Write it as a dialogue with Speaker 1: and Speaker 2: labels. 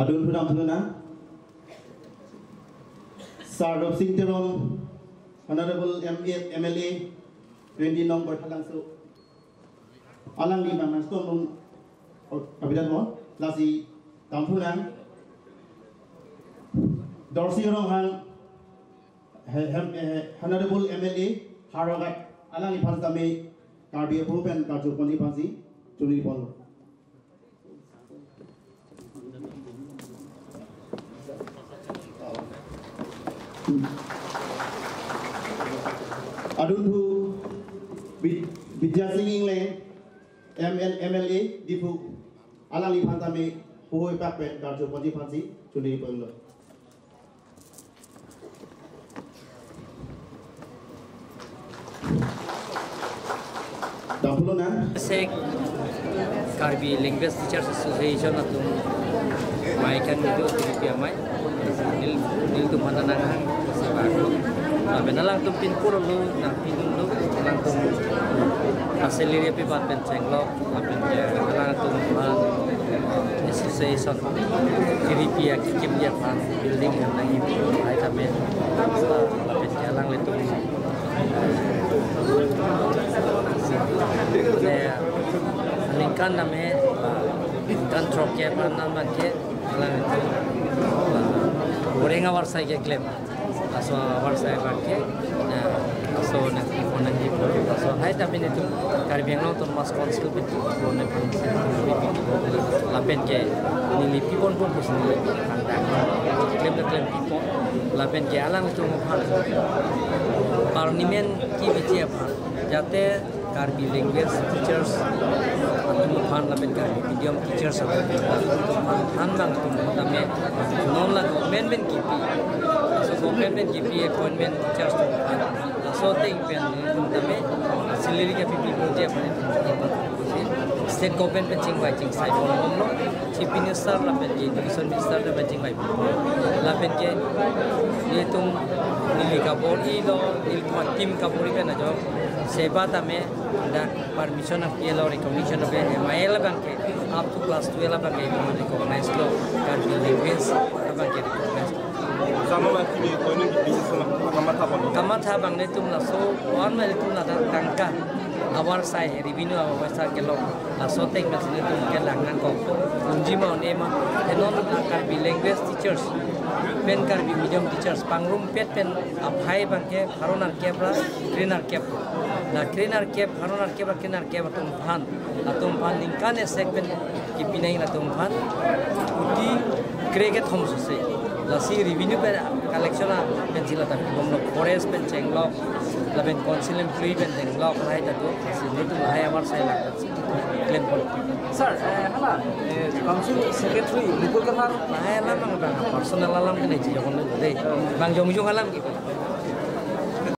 Speaker 1: Adun Pudam Pudana Sardop Singh Teron, Honorable MLA, 20 number Halangso Alangi Mamaston Abidan Lasi Tampunan Dorsey Rohan Honorable MLA Haragat Alangi Pansame Karbi Hope and Karjuponi Pansi to Nipolo. Adunhu Vidya Singing Lane MLA Dipu Alangi Pansame Hoy Pape Karjuponi Pansi to Nipolo.
Speaker 2: Sek Karbi Language Teachers Association atum mai kan itu di mai nil tu mana nang sebaru benalang tu pin pur lu na pin lu lang tu asli dia pi bat pen cenglo apin dia lang tu association kiripi ya kikim dia pan building yang nang itu ai tapi apin dia lang letu lingkan namanya lingkan troknya mana macam lang itu goreng awal saya klaim aso awal saya pakai aso nanti konan di aso hai tapi itu Karbi yang nonton mas konsul betul konan lapen ke nili pipon pun pun klaim pipon lapen ke alang itu mukan parlimen ki bicara apa jate Karbi Language Teachers Mukan lapen Karbi Medium Teachers hanbang tu kami non la government kipi so government kipi appointment teachers tu so ting pen kami salary ke pipi project apa state government pencing wajing saya bolong lo chief minister lapen education minister lapen pencing wajing lapen ke ये तुम नीली कपूरी लो नील टीम कपूरी पे न जाओ सेवा तमे दा permission of ये लो रिकॉग्निशन पे एमआईएल बैंक के आप तो क्लास 12 बैंक के रिकॉग्नाइज लो Karbi Language बैंक के recognise
Speaker 3: sama lagi ni kau ni bisnis
Speaker 2: kamata bang ne तुम ना सो वन में तुम ना तंका awal saya revenue awal saya kelok sotek macam itu mungkin langan kau kunci mau nema enon Karbi Language Teachers pen Karbi Medium Teachers pangrum pet pen apai bangke haronar kebra trainer keb na trainer keb haronar kebra trainer keb atum phan lingkan esek pen kipinai atum phan uti kreget hom sose lasi revenue pen collection pen sila tak bomlo forest pen chenglok laben council employee pen chenglok rai tatu sini tu hai awal saya lakukan claim pol
Speaker 4: sir hala council secretary ripul kan hai
Speaker 2: alam bang personal alam kena jadi orang deh bang jom alam gitu